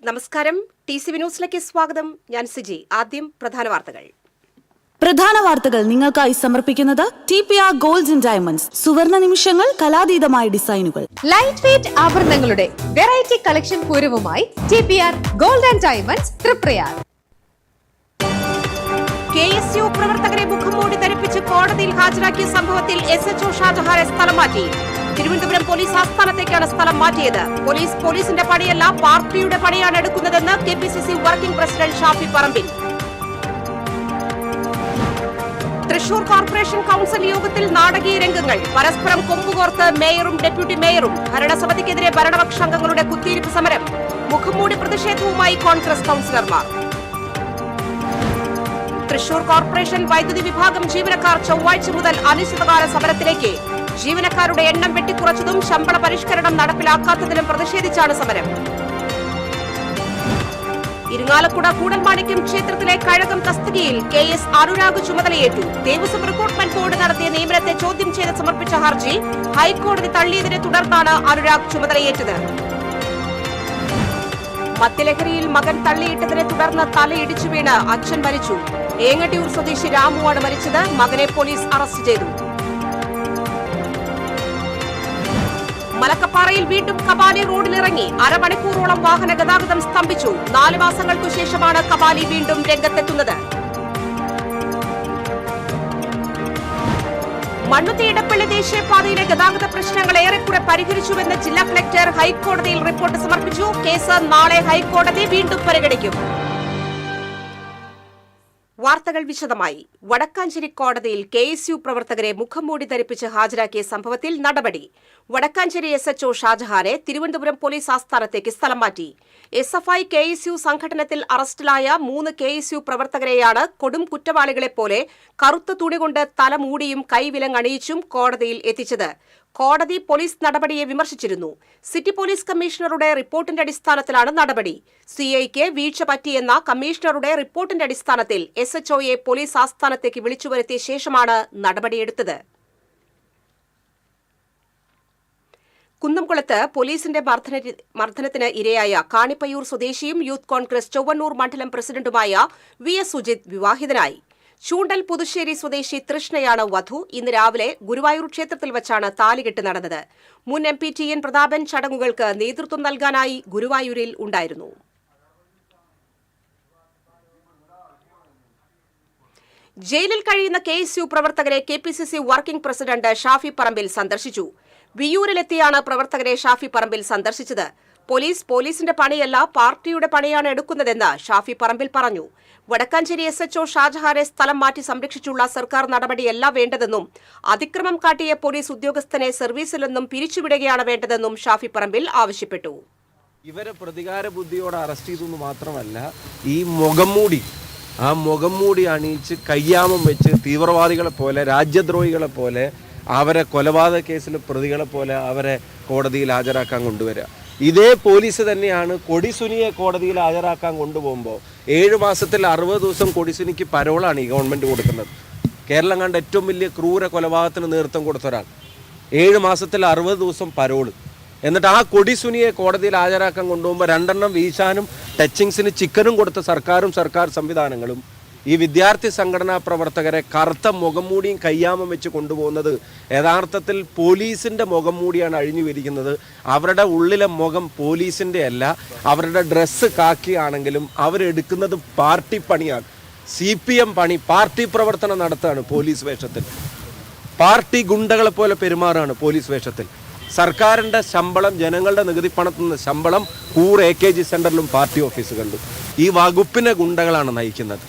നമസ്കാരം. TCV ന്യൂസിലേക്ക് സ്വാഗതം. ഞാൻ സിജി. ആദ്യം പ്രധാന വാർത്തകൾ നിങ്ങൾക്കായി സമർപ്പിക്കുന്നത് TPR Golds and Diamonds. സുവർണ നിമിഷങ്ങൾ, കലാതീതമായ ഡിസൈനുകൾ. ലൈറ്റ് വെയ്റ്റ് ആഭരണങ്ങളുടെ വെറൈറ്റി കളക്ഷൻ പൂരവുമായി TPR Gold and Diamonds Triprayar. KSU പ്രവർത്തകരെ മുഖംമൂടി ധരിപ്പിച്ച് കോടതിയിൽ ഹാജരാക്കിയ സംഭവത്തിൽ SHO ഷാജഹാനെ സ്ഥലം മാറ്റി. തിരുവനന്തപുരം പോലീസ് ആസ്ഥാനത്തേക്കാണ് സ്ഥലം മാറ്റിയത്. പോലീസിന്റെ പണിയല്ല, പാർട്ടിയുടെ പണിയാണ് എടുക്കുന്നതെന്ന് KPCC working president Shafi Parambil. Thrissur corporation council യോഗത്തിൽ നാടകീയ രംഗങ്ങൾ. പരസ്പരം കൊമ്പുകോർത്ത് മേയറും ഡെപ്യൂട്ടി മേയറും. ഭരണസമിതിക്കെതിരെ ഭരണപക്ഷാംഗങ്ങളുടെ കുത്തിയിരിപ്പ് സമരം. മുഖംമൂടി പ്രതിഷേധവുമായി കോൺഗ്രസ് കൌൺസിലർമാർ. തൃശൂർ കോർപ്പറേഷൻ വൈദ്യുതി വിഭാഗം ജീവനക്കാർ ചൊവ്വാഴ്ച മുതൽ അനിശ്ചിതകാല സമരത്തിലേക്ക്. ജീവനക്കാരുടെ എണ്ണം വെട്ടിക്കുറച്ചതും ശമ്പള പരിഷ്കരണം നടപ്പിലാക്കാത്തതിലും പ്രതിഷേധിച്ചാണ് സമരം. ഇരിങ്ങാലക്കുട കൂടൽമാണിക്യം ക്ഷേത്രത്തിലെ കഴകം തസ്തികയിൽ KS അനുരാഗ് ചുമതലയേറ്റു. ദേവസ്വം റിക്രൂട്ട്മെന്റ് ബോർഡ് നടത്തിയ നിയമനത്തെ ചോദ്യം ചെയ്ത് സമർപ്പിച്ച ഹർജി ഹൈക്കോടതി തള്ളിയതിനെ തുടർന്നാണ് അനുരാഗ് ചുമതലയേറ്റത്. മദ്യലഹരിയിൽ മകൻ തള്ളിയിട്ടതിനെ തുടർന്ന് തലയിടിച്ചു വീണ് അച്ഛൻ മരിച്ചു. ഏങ്ങട്ടിയൂർ സ്വദേശി രാമുവാണ് മരിച്ചത്. മകനെ പോലീസ് അറസ്റ്റ് ചെയ്തു. മലക്കപ്പാറയിൽ വീണ്ടും കപാലി റോഡിലിറങ്ങി. അരമണിക്കൂറോളം വാഹന ഗതാഗതം സ്തംഭിച്ചു. 4 മാസങ്ങൾക്കു ശേഷമാണ് കപാലി വീണ്ടും രംഗത്തെത്തുന്നത്. മണ്ണുത്തി ഇടപ്പള്ളി ദേശീയപാതയിലെ ഗതാഗത പ്രശ്നങ്ങൾ ഏറെക്കുറെ പരിഹരിച്ചുവെന്ന് ജില്ലാ കളക്ടർ ഹൈക്കോടതിയിൽ റിപ്പോർട്ട് സമർപ്പിച്ചു. കേസ് നാളെ ഹൈക്കോടതി വീണ്ടും പരിഗണിക്കും. വാർത്തകൾ വിശദമായി. വടക്കാഞ്ചേരി കോടതിയിൽ KSU പ്രവർത്തകരെ മുഖംമൂടി ധരിപ്പിച്ച് ഹാജരാക്കിയ സംഭവത്തിൽ നടപടി. വടക്കാഞ്ചേരി SHO ഷാജഹാനെ തിരുവനന്തപുരം പോലീസ് ആസ്ഥാനത്തേക്ക് സ്ഥലം മാറ്റി. SFI KSU സംഘടനത്തിൽ അറസ്റ്റിലായ 3 KSU പ്രവർത്തകരെയാണ് കൊടും കുറ്റവാളികളെപ്പോലെ കറുത്ത തുണി കൊണ്ട് തല മൂടിയും കൈവിലങ്ങണിയിച്ചും കോടതിയിൽ എത്തിച്ചത്. കോടതി പോലീസ് നടപടിയെ വിമർശിച്ചിരുന്നു. സിറ്റി പോലീസ് കമ്മീഷണറുടെ റിപ്പോർട്ടിന്റെ അടിസ്ഥാനത്തിലാണ് നടപടി. CIക്ക് വീഴ്ച പറ്റിയെന്ന കമ്മീഷണറുടെ റിപ്പോർട്ടിന്റെ അടിസ്ഥാനത്തിൽ SHOയെ പോലീസ് ആസ്ഥാനത്തേക്ക് വിളിച്ചുവരുത്തിയ ശേഷമാണ് നടപടിയെടുത്തത്. കുന്നംകുളത്ത് പോലീസിന്റെ മർദ്ദനത്തിന് ഇരയായ കാണിപ്പയ്യൂർ സ്വദേശിയും യൂത്ത് കോൺഗ്രസ് ചൊവ്വന്നൂർ മണ്ഡലം പ്രസിഡന്റുമായ VS സുജിത് വിവാഹിതനായി. ചൂണ്ടൽ പുതുശ്ശേരി സ്വദേശി തൃഷ്ണയാണ് വധു. ഇന്ന് രാവിലെ ഗുരുവായൂർ ക്ഷേത്രത്തിൽ വച്ചാണ് താലികെട്ട് നടന്നത്. മുൻ MP TN പ്രതാപൻ ചടങ്ങുകൾക്ക് നേതൃത്വം നൽകാനായി ഗുരുവായൂരിൽ ഉണ്ടായിരുന്നു. ജയിലിൽ കഴിയുന്ന KSU പ്രവർത്തകരെ KPCC working president Shafi Parambil സന്ദർശിച്ചു. വിയ്യൂരിലെത്തിയാണ് പ്രവർത്തകരെ ഷാഫി പറമ്പിൽ സന്ദർശിച്ചത്. പോലീസിന്റെ പണിയല്ല, പാർട്ടിയുടെ പണിയാണ് എടുക്കുന്നതെന്ന് ഷാഫി പറമ്പിൽ പറഞ്ഞു. വടക്കാഞ്ചേരി SHO ഷാജഹാനെ സ്ഥലം മാറ്റി സംരക്ഷിച്ചുള്ള സർക്കാർ നടപടിയല്ല വേണ്ടതെന്നും അതിക്രമം കാട്ടിയ പോലീസ് ഉദ്യോഗസ്ഥനെ സർവീസിൽ നിന്നും പിരിച്ചുവിടുകയാണ് വേണ്ടതെന്നും ഷാഫി പറമ്പിൽ ആവശ്യപ്പെട്ടു. ഇവരെ പ്രതികാര ബുദ്ധിയോടെ അറസ്റ്റ് ചെയ്തു മാത്രമല്ല, ഈ മുഖംമൂടി അണിയിച്ച് കയ്യാമം വെച്ച് തീവ്രവാദികളെ പോലെ, രാജ്യദ്രോഹികളെ പോലെ, അവരെ കൊലപാതക കേസിൽ പ്രതികളെ പോലെ അവരെ കോടതിയിൽ ഹാജരാക്കാൻ കൊണ്ടുവരിക. ഇതേ പോലീസ് തന്നെയാണ് കൊടിസുനിയെ കോടതിയിൽ ഹാജരാക്കാൻ കൊണ്ടുപോകുമ്പോൾ 7 മാസത്തിൽ 60 ദിവസം കൊടിസുനിക്ക് പരോളാണ് ഈ ഗവൺമെൻറ് കൊടുക്കുന്നത്. കേരളം കണ്ട ഏറ്റവും വലിയ ക്രൂര കൊലപാതകത്തിന് നേതൃത്വം കൊടുത്ത ഒരാൾ 7 മാസത്തിൽ 60 ദിവസം പരോള്. എന്നിട്ട് ആ കൊടിസുനിയെ കോടതിയിൽ ഹാജരാക്കാൻ കൊണ്ടുപോകുമ്പോൾ 2 എണ്ണം വീശാനും ടച്ചിങ്സിന് ചിക്കനും കൊടുത്ത സർക്കാർ സംവിധാനങ്ങളും ഈ വിദ്യാർത്ഥി സംഘടനാ പ്രവർത്തകരെ കറുത്ത മുഖംമൂടിയും കയ്യാമം വെച്ച് കൊണ്ടുപോകുന്നത് യഥാർത്ഥത്തിൽ പോലീസിൻ്റെ മുഖംമൂടിയാണ് അഴിഞ്ഞു വരിക്കുന്നത്. അവരുടെ ഉള്ളിലെ മുഖം പോലീസിൻ്റെ അല്ല. അവരുടെ ഡ്രസ്സ് കാക്കിയാണെങ്കിലും അവരെടുക്കുന്നത് പാർട്ടി പണിയാണ്. CPM പണി, പാർട്ടി പ്രവർത്തനം നടത്തുകയാണ് പോലീസ് വേഷത്തിൽ. പാർട്ടി ഗുണ്ടകളെ പോലെ പെരുമാറാണ് പോലീസ് വേഷത്തിൽ. സർക്കാരിൻ്റെ ശമ്പളം, ജനങ്ങളുടെ നികുതി പണത്തിൽ നിന്ന് ശമ്പളം AKG സെൻറ്ററിലും പാർട്ടി ഓഫീസുകളിലും. ഈ വകുപ്പിനെ ഗുണ്ടകളാണ് നയിക്കുന്നത്.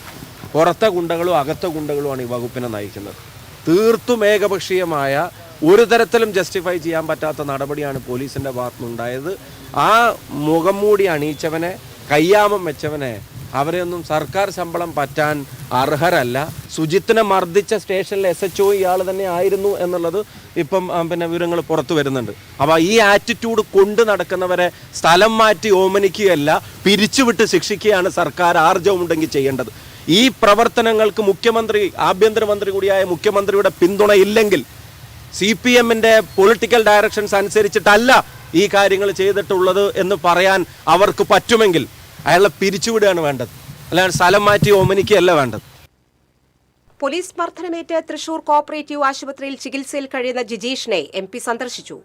പുറത്തെ ഗുണ്ടകളും അകത്തെ ഗുണ്ടകളുമാണ് ഈ വകുപ്പിനെ നയിക്കുന്നത്. തീർത്തും ഏകപക്ഷീയമായ, ഒരു തരത്തിലും ജസ്റ്റിഫൈ ചെയ്യാൻ പറ്റാത്ത നടപടിയാണ് പോലീസിൻ്റെ ഭാഗത്തുനിന്നുണ്ടായത്. ആ മുഖംമൂടി അണിയിച്ചവനെ, കയ്യാമം വെച്ചവനെ, അവരെയൊന്നും സർക്കാർ ശമ്പളം പറ്റാൻ അർഹരല്ല. സുജിത്തിനെ മർദ്ദിച്ച സ്റ്റേഷനിലെ SHO ഇയാൾ തന്നെ ആയിരുന്നു എന്നുള്ളത് ഇപ്പം വിവരങ്ങൾ പുറത്തു വരുന്നുണ്ട്. അപ്പോൾ ഈ ആറ്റിറ്റ്യൂഡ് കൊണ്ട് നടക്കുന്നവരെ സ്ഥലം മാറ്റി ഓമനിക്കുകയല്ല, പിരിച്ചുവിട്ട് ശിക്ഷിക്കുകയാണ് സർക്കാർ ആർജവമുണ്ടെങ്കിൽ ചെയ്യേണ്ടത്. ഈ പ്രവർത്തനങ്ങൾക്ക് മുഖ്യമന്ത്രി, ആഭ്യന്തരമന്ത്രി കൂടിയായ മുഖ്യമന്ത്രിയുടെ പിന്തുണ ഇല്ലെങ്കിൽ, CPMന്റെ പൊളിറ്റിക്കൽ ഡയറക്ഷൻസ് അനുസരിച്ചിട്ടല്ല ഈ കാര്യങ്ങൾ ചെയ്തിട്ടുള്ളത് എന്ന് പറയാൻ അവർക്ക് പറ്റുമെങ്കിൽ അയാളെ പിരിച്ചുവിടുകയാണ് വേണ്ടത്, അല്ലാണ്ട് സ്ഥലം മാറ്റി ഓമനിക്കുകയല്ല വേണ്ടത്. പോലീസ് മർദ്ദനമേറ്റ് തൃശൂർ കോഓപ്പറേറ്റീവ് ആശുപത്രിയിൽ ചികിത്സയിൽ കഴിയുന്ന ജിജീഷിനെ MP സന്ദർശിച്ചു.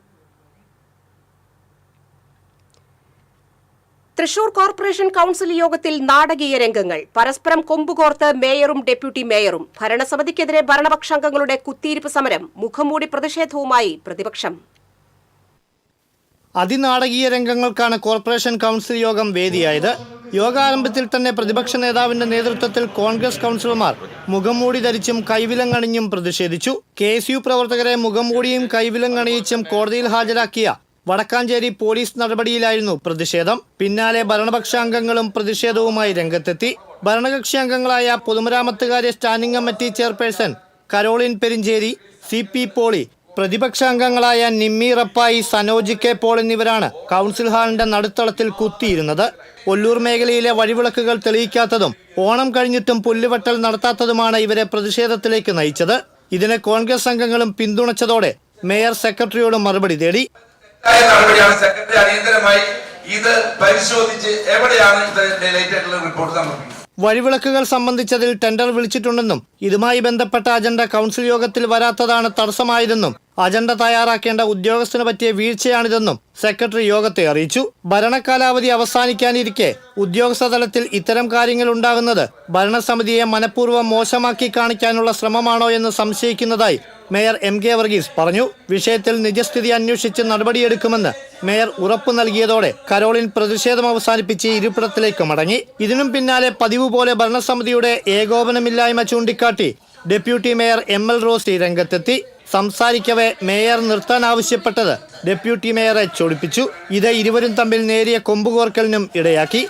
തൃശൂർ കോർപ്പറേഷൻ കൌൺസിൽ യോഗത്തിൽ നാടകീയ രംഗങ്ങൾ. പരസ്പരം കൊമ്പുകോർത്ത് മേയറും ഡെപ്യൂട്ടി മേയറും. ഭരണസമിതിക്കെതിരെ ഭരണപക്ഷാംഗങ്ങളുടെ കുത്തിയിരിപ്പ് സമരം. മുഖംമൂടി പ്രതിഷേധവുമായി പ്രതിപക്ഷം. അതിനാടകീയ രംഗങ്ങൾക്കാണ് കോർപ്പറേഷൻ കൗൺസിൽ യോഗം വേദിയായത്. യോഗാരംഭത്തിൽ തന്നെ പ്രതിപക്ഷ നേതാവിന്റെ നേതൃത്വത്തിൽ കോൺഗ്രസ് കൗൺസിലർമാർ മുഖംമൂടി ധരിച്ചും കൈവിലങ്ങണിഞ്ഞും പ്രതിഷേധിച്ചു. KSU പ്രവർത്തകരെ മുഖംമൂടിയും കൈവിലങ്ങണിയിച്ചും കോടതിയിൽ ഹാജരാക്കിയ വടക്കാഞ്ചേരി പോലീസ് നടപടിയിലായിരുന്നു പ്രതിഷേധം. പിന്നാലെ ഭരണപക്ഷാംഗങ്ങളും പ്രതിഷേധവുമായി രംഗത്തെത്തി. ഭരണകക്ഷി അംഗങ്ങളായ പൊതുമരാമത്തുകാര്യ standing committee chairperson Caroline Perincherry, CP Poly, പ്രതിപക്ഷാംഗങ്ങളായ നിമ്മി റപ്പായി, സനോജ് K പോൾ എന്നിവരാണ് കൗൺസിൽ ഹാളിന്റെ നടുത്തളത്തിൽ കുത്തിയിരുന്നത്. ഒല്ലൂർ മേഖലയിലെ വഴിവിളക്കുകൾ തെളിയിക്കാത്തതും ഓണം കഴിഞ്ഞിട്ടും പുല്ലുവെട്ടൽ നടത്താത്തതുമാണ് ഇവരെ പ്രതിഷേധത്തിലേക്ക് നയിച്ചത്. ഇതിനെ കോൺഗ്രസ് അംഗങ്ങളും പിന്തുണച്ചതോടെ മേയർ സെക്രട്ടറിയോട് മറുപടി തേടി. നടപടിയാണ് സെക്രട്ടറി അടിയന്തരമായി ഇത് പരിശോധിച്ച് എവിടെയാണ് ഇതിന്റെ ലേറ്റ് ആയിട്ടുള്ള റിപ്പോർട്ട് സമർപ്പിക്കുന്നത്. വഴിവിളക്കുകൾ സംബന്ധിച്ചതിൽ ടെൻഡർ വിളിച്ചിട്ടുണ്ടെന്നും ഇതുമായി ബന്ധപ്പെട്ട അജണ്ട കൗൺസിൽ യോഗത്തിൽ വരാത്തതാണ് തടസ്സമായതെന്നും അജണ്ട തയ്യാറാക്കേണ്ട ഉദ്യോഗസ്ഥന് പറ്റിയ വീഴ്ചയാണിതെന്നും സെക്രട്ടറി യോഗത്തെ അറിയിച്ചു. ഭരണകാലാവധി അവസാനിക്കാനിരിക്കെ ഉദ്യോഗസ്ഥ തലത്തിൽ ഇത്തരം കാര്യങ്ങൾ ഉണ്ടാകുന്നത് ഭരണസമിതിയെ മനഃപൂർവ്വം മോശമാക്കി കാണിക്കാനുള്ള ശ്രമമാണോ എന്ന് സംശയിക്കുന്നതായി മേയർ MK വർഗീസ് പറഞ്ഞു. വിഷയത്തിൽ നിജസ്ഥിതി അന്വേഷിച്ച് നടപടിയെടുക്കുമെന്ന് മേയർ ഉറപ്പു നൽകിയതോടെ കരോളിൻ പ്രതിഷേധം അവസാനിപ്പിച്ച് ഇരിപ്പിടത്തിലേക്ക് മടങ്ങി. ഇതിനും പിന്നാലെ പതിവ് പോലെ ഭരണസമിതിയുടെ ഏകോപനമില്ലായ്മ ചൂണ്ടിക്കാട്ടി ഡെപ്യൂട്ടി മേയർ ML റോസി രംഗത്തെത്തി. സംസാരിക്കവേ മേയർ നിർത്താൻ ആവശ്യപ്പെട്ടത് ഡെപ്യൂട്ടി മേയറെ ചൊടിപ്പിച്ചു. ഇത് ഇരുവരും തമ്മിൽ നേരിയ കൊമ്പുകോർക്കലിനും ഇടയാക്കി.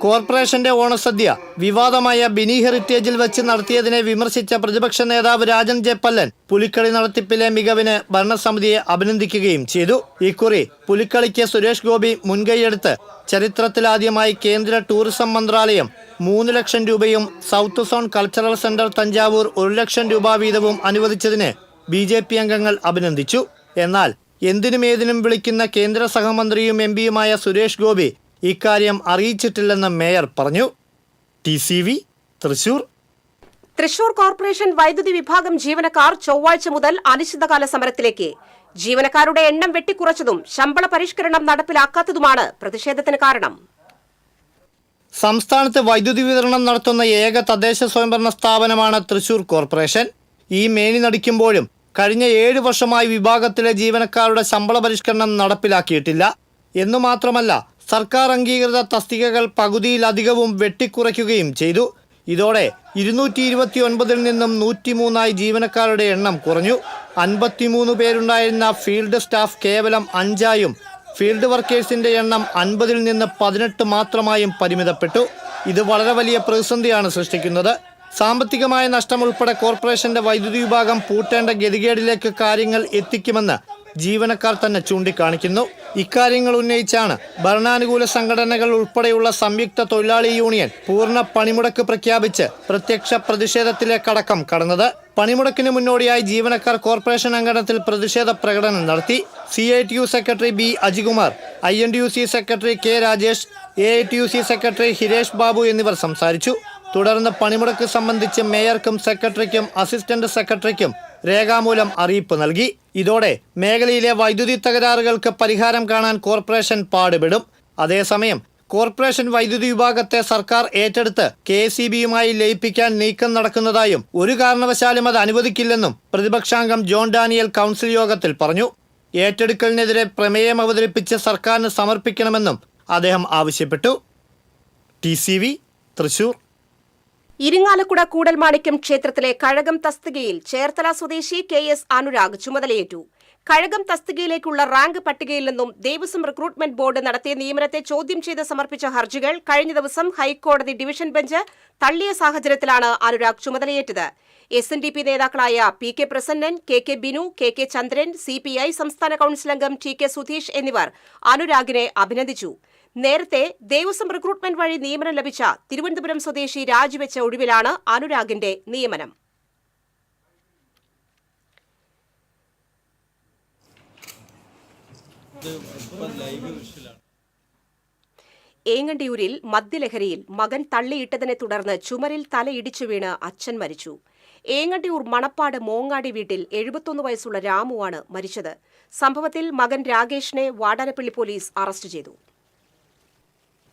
കോർപ്പറേഷന്റെ ഓണസദ്യ വിവാദമായ ബിനി ഹെറിറ്റേജിൽ വെച്ച് നടത്തിയതിനെ വിമർശിച്ച പ്രതിപക്ഷ നേതാവ് രാജൻ J പല്ലൻ പുലിക്കളി നടത്തിപ്പിലെ മികവിന് ഭരണസമിതിയെ അഭിനന്ദിക്കുകയും ചെയ്തു. ഇക്കുറി പുലിക്കളിക്ക് സുരേഷ് ഗോപി മുൻകൈയെടുത്ത് ചരിത്രത്തിലാദ്യമായി കേന്ദ്ര ടൂറിസം മന്ത്രാലയം 3 ലക്ഷം രൂപയും south zone cultural centre Thanjavur 1 ലക്ഷം രൂപ വീതവും അനുവദിച്ചതിന് BJP അംഗങ്ങൾ അഭിനന്ദിച്ചു. എന്നാൽ എന്തിനും ഏതിനും വിളിക്കുന്ന കേന്ദ്ര സഹമന്ത്രിയും MPയുമായ സുരേഷ് ഗോപി ഇക്കാര്യം അറിയിച്ചിട്ടില്ലെന്ന് മേയർ പറഞ്ഞു. TCV തൃശൂർ. തൃശൂർ കോർപ്പറേഷൻ വൈദ്യുതി വിഭാഗം ജീവനക്കാർ ചൊവ്വാഴ്ച മുതൽ അനിശ്ചിതകാല സമരത്തിലേക്ക്. ജീവനക്കാരുടെ എണ്ണം വെട്ടിക്കുറച്ചതും ശമ്പള പരിഷ്കരണം നടപ്പിലാക്കാത്തതുമാണ് പ്രതിഷേധത്തിന് കാരണം. സംസ്ഥാനത്ത് വൈദ്യുതി വിതരണം നടത്തുന്ന ഏക തദ്ദേശ സ്വയംഭരണ സ്ഥാപനമാണ് തൃശൂർ കോർപ്പറേഷൻ. ഈ മേനി നടിക്കുമ്പോഴും കഴിഞ്ഞ 7 വർഷമായി വിഭാഗത്തിലെ ജീവനക്കാരുടെ ശമ്പള പരിഷ്കരണം നടപ്പിലാക്കിയിട്ടില്ല. എന്നു മാത്രമല്ല, സർക്കാർ അംഗീകൃത തസ്തികകൾ പകുതിയിലധികവും വെട്ടിക്കുറയ്ക്കുകയും ചെയ്തു. ഇതോടെ 229 നിന്നും 103 ജീവനക്കാരുടെ എണ്ണം കുറഞ്ഞു. 53 പേരുണ്ടായിരുന്ന ഫീൽഡ് സ്റ്റാഫ് കേവലം 5 ഫീൽഡ് വർക്കേഴ്സിന്റെ എണ്ണം 50 നിന്ന് 18 മാത്രമായും പരിമിതപ്പെട്ടു. ഇത് വളരെ വലിയ പ്രതിസന്ധിയാണ് സൃഷ്ടിക്കുന്നത്. സാമ്പത്തികമായ നഷ്ടം ഉൾപ്പെടെ കോർപ്പറേഷന്റെ വൈദ്യുതി വിഭാഗം പൂട്ടേണ്ട ഗതികേടിലേക്ക് കാര്യങ്ങൾ എത്തിക്കുമെന്ന് ജീവനക്കാർ തന്നെ ചൂണ്ടിക്കാണിക്കുന്നു. ഇക്കാര്യങ്ങൾ ഉന്നയിച്ചാണ് ഭരണാനുകൂല സംഘടനകൾ ഉൾപ്പെടെയുള്ള സംയുക്ത തൊഴിലാളി യൂണിയൻ പൂർണ്ണ പണിമുടക്ക് പ്രഖ്യാപിച്ച് പ്രത്യക്ഷ പ്രതിഷേധത്തിലേക്കടക്കം കടന്നത്. പണിമുടക്കിന് മുന്നോടിയായി ജീവനക്കാർ കോർപ്പറേഷൻ അങ്കണത്തിൽ പ്രതിഷേധ പ്രകടനം നടത്തി. CITU secretary B Ajikumar, INTUC secretary K Rajesh, AITUC secretary Hiresh Babu എന്നിവർ സംസാരിച്ചു. തുടർന്ന് പണിമുടക്ക് സംബന്ധിച്ച് മേയർക്കും സെക്രട്ടറിക്കും അസിസ്റ്റന്റ് സെക്രട്ടറിക്കും രേഖാമൂലം അറിയിപ്പ് നൽകി. ഇതോടെ മേഖലയിലെ വൈദ്യുതി തകരാറുകൾക്ക് പരിഹാരം കാണാൻ കോർപ്പറേഷൻ പാടുപെടും. അതേസമയം കോർപ്പറേഷൻ വൈദ്യുതി വിഭാഗത്തെ സർക്കാർ ഏറ്റെടുത്ത് KSEBയുമായി ലയിപ്പിക്കാൻ നീക്കം നടക്കുന്നതായും ഒരു കാരണവശാലും അത് അനുവദിക്കില്ലെന്നും പ്രതിപക്ഷാംഗം ജോൺ ഡാനിയൽ കൗൺസിൽ യോഗത്തിൽ പറഞ്ഞു. ഏറ്റെടുക്കലിനെതിരെ പ്രമേയം അവതരിപ്പിച്ച് സർക്കാരിന് സമർപ്പിക്കണമെന്നും അദ്ദേഹം ആവശ്യപ്പെട്ടു. TCV തൃശൂർ. ഇരിങ്ങാലക്കുട കൂടൽമാണിക്യം ക്ഷേത്രത്തിലെ കഴകം തസ്തികയിൽ ചേർത്തല സ്വദേശി KS അനുരാഗ് ചുമതലയേറ്റു. കഴകം തസ്തികയിലേക്കുള്ള റാങ്ക് പട്ടികയിൽ നിന്നും ദേവസ്വം റിക്രൂട്ട്മെന്റ് ബോർഡ് നടത്തിയ നിയമനത്തെ ചോദ്യം ചെയ്ത് സമർപ്പിച്ച ഹർജികൾ കഴിഞ്ഞ ദിവസം ഹൈക്കോടതി ഡിവിഷൻ ബെഞ്ച് തള്ളിയ സാഹചര്യത്തിലാണ് അനുരാഗ് ചുമതലയേറ്റത്. SNDP നേതാക്കളായ PK Prasannan, KK Binu, KK ചന്ദ്രൻ, CPI സംസ്ഥാന കൌൺസിൽ അംഗം TK സുധീഷ് എന്നിവർ അനുരാഗിനെ അഭിനന്ദിച്ചു. നേരത്തെ ദേവസ്വം റിക്രൂട്ട്മെന്റ് വഴി നിയമനം ലഭിച്ച തിരുവനന്തപുരം സ്വദേശി രാജിവെച്ച ഒഴിവിലാണ് അനുരാഗിന്റെ നിയമനം. ഏങ്ങണ്ടിയൂരിൽ മദ്യലഹരിയിൽ മകൻ തള്ളിയിട്ടതിനെ തുടർന്ന് ചുമരിൽ തലയിടിച്ചു വീണ് അച്ഛൻ മരിച്ചു. ഏങ്ങണ്ടിയൂർ മണപ്പാട് മോങ്ങാടി വീട്ടിൽ 71 വയസ്സുള്ള രാമുവാണ് മരിച്ചത്. സംഭവത്തിൽ മകൻ രാകേഷിനെ വാടാനപ്പള്ളി പോലീസ് അറസ്റ്റ് ചെയ്തു.